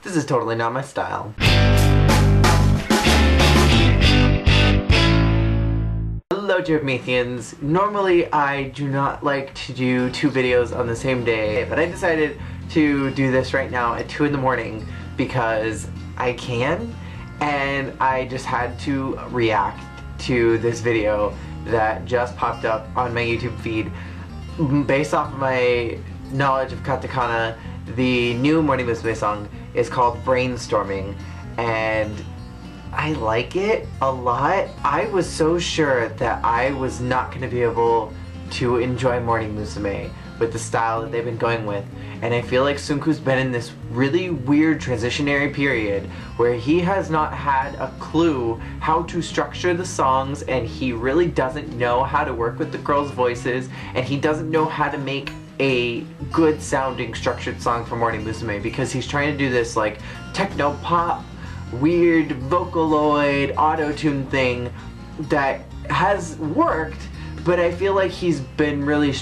This is totally not my style. Hello Geomethians. Normally I do not like to do 2 videos on the same day, but I decided to do this right now at 2 in the morning because I can, and I just had to react to this video that just popped up on my YouTube feed. Based off of my knowledge of katakana, the new Morning Musume song is called Brainstorming, and I like it a lot. I was so sure that I was not going to be able to enjoy Morning Musume with the style that they've been going with, and I feel like Tsunku's been in this really weird transitionary period where he has not had a clue how to structure the songs, and he really doesn't know how to work with the girls' voices, and he doesn't know how to make a good sounding structured song for Morning Musume, because he's trying to do this like techno pop weird Vocaloid auto-tune thing that has worked, but I feel like he's been really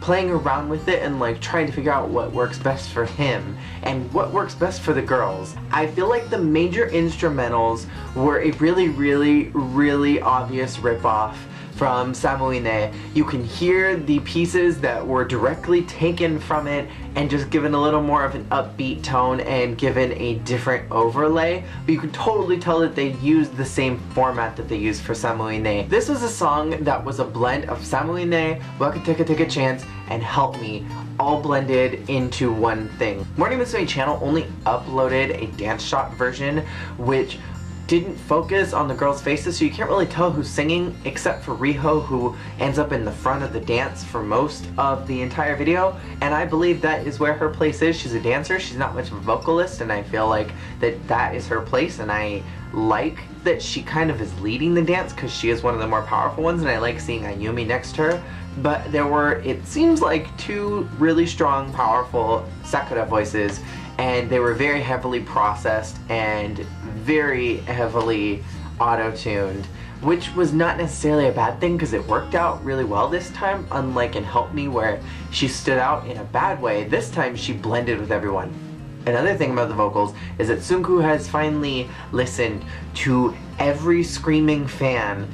playing around with it and like trying to figure out what works best for him and what works best for the girls. I feel like the major instrumentals were a really obvious ripoff from Samuine. You can hear the pieces that were directly taken from it and just given a little more of an upbeat tone and given a different overlay, but you can totally tell that they used the same format that they used for Samuine. This was a song that was a blend of Samuine, Wakateka Take a Chance, and Help Me, all blended into one thing. Morning Musume Channel only uploaded a dance shot version, which didn't focus on the girls' faces, so you can't really tell who's singing except for Riho, who ends up in the front of the dance for most of the entire video, and I believe that is where her place is. She's a dancer, she's not much of a vocalist, and I feel like that is her place, and I like that she kind of is leading the dance because she is one of the more powerful ones, and I like seeing Ayumi next to her. But there were, it seems like, 2 really strong, powerful Sakura voices, and they were very heavily processed and very heavily auto-tuned, which was not necessarily a bad thing because it worked out really well this time, unlike in Help Me where she stood out in a bad way. This time she blended with everyone. Another thing about the vocals is that Tsunku has finally listened to every screaming fan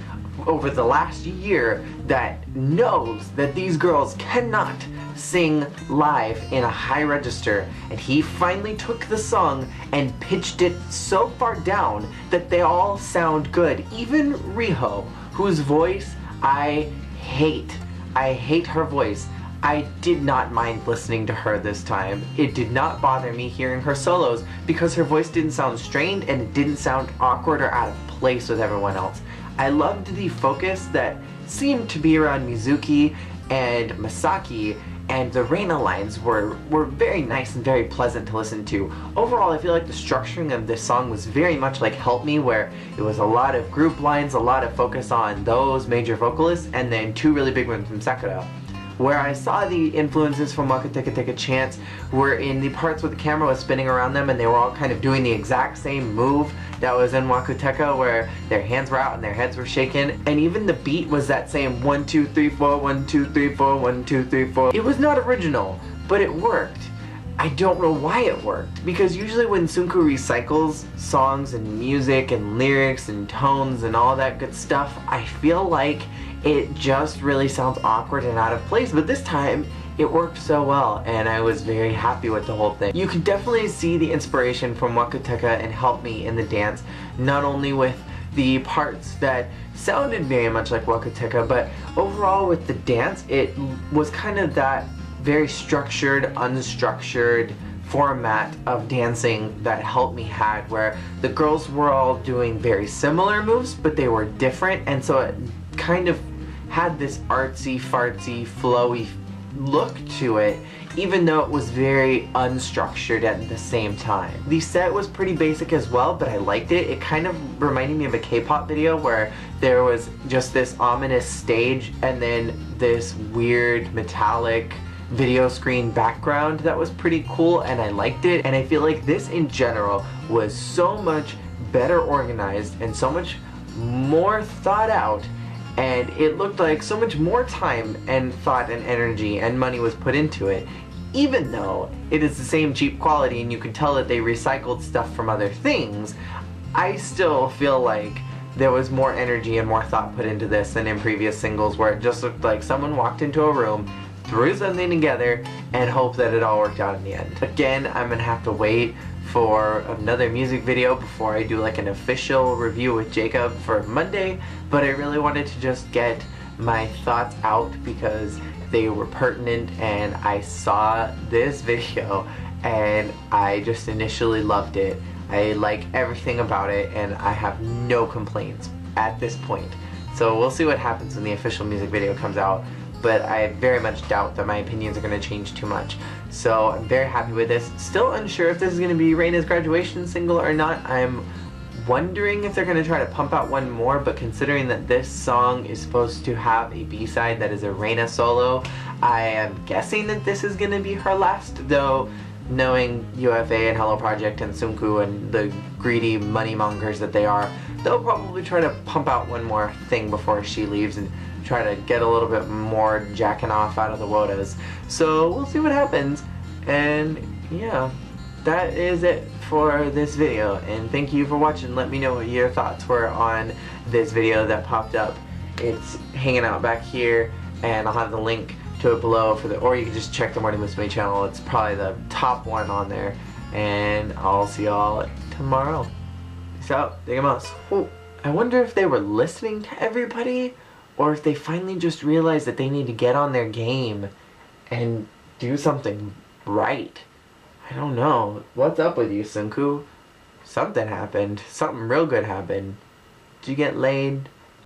over the last year that knows that these girls cannot sing live in a high register, and he finally took the song and pitched it so far down that they all sound good. Even Riho, whose voice I hate. I hate her voice. I did not mind listening to her this time. It did not bother me hearing her solos because her voice didn't sound strained and it didn't sound awkward or out of place with everyone else. I loved the focus that seemed to be around Mizuki and Masaki, and the Reina lines were very nice and very pleasant to listen to. Overall, I feel like the structuring of this song was very much like Help Me, where it was a lot of group lines, a lot of focus on those major vocalists, and then 2 really big ones from Sakura. Where I saw the influences from Wakateka Take a Chance were in the parts where the camera was spinning around them and they were all kind of doing the exact same move that was in Wakuteka, where their hands were out and their heads were shaken, and even the beat was that same 1 2 3 4 1 2 3 4 1 2 3 4. It was not original, but it worked. I don't know why it worked, because usually when Tsunku recycles songs and music and lyrics and tones and all that good stuff, I feel like it just really sounds awkward and out of place, but this time it worked so well and I was very happy with the whole thing. You can definitely see the inspiration from Wakuteka and Help Me in the dance, not only with the parts that sounded very much like Wakuteka, but overall with the dance it was kind of that very structured, unstructured format of dancing that Help Me had, where the girls were all doing very similar moves but they were different, and so it kind of had this artsy fartsy flowy look to it, even though it was very unstructured at the same time. The set was pretty basic as well, but I liked it. It kind of reminded me of a K-pop video where there was just this ominous stage and then this weird metallic video screen background that was pretty cool, and I liked it. And I feel like this in general was so much better organized and so much more thought out, and it looked like so much more time and thought and energy and money was put into it. even though it is the same cheap quality and you can tell that they recycled stuff from other things, I still feel like there was more energy and more thought put into this than in previous singles where it just looked like someone walked into a room, threw something together, and hoped that it all worked out in the end. Again, I'm gonna have to wait for another music video before I do like an official review with Jacob for Monday, but I really wanted to just get my thoughts out because they were pertinent and I saw this video and I just initially loved it. I like everything about it and I have no complaints at this point. So we'll see what happens when the official music video comes out, but I very much doubt that my opinions are going to change too much. So I'm very happy with this. Still unsure if this is going to be Reina's graduation single or not. I'm wondering if they're going to try to pump out one more, but considering that this song is supposed to have a B-side that is a Reina solo, I am guessing that this is going to be her last, though knowing UFA and Hello Project and Tsunku and the greedy money mongers that they are, they'll probably try to pump out one more thing before she leaves and try to get a little bit more jacking off out of the Wodas. So we'll see what happens, and yeah, that is it for this video, and thank you for watching. Let me know what your thoughts were on this video that popped up. It's hanging out back here, and I'll have the link to it below for the, or you can just check the Morning Musume channel. It's probably the top one on there, and I'll see y'all tomorrow. Peace out. Digamos. Oh, I wonder if they were listening to everybody, or if they finally just realized that they need to get on their game and do something right. I don't know. What's up with you, Tsunku? Something happened. Something real good happened. Did you get laid?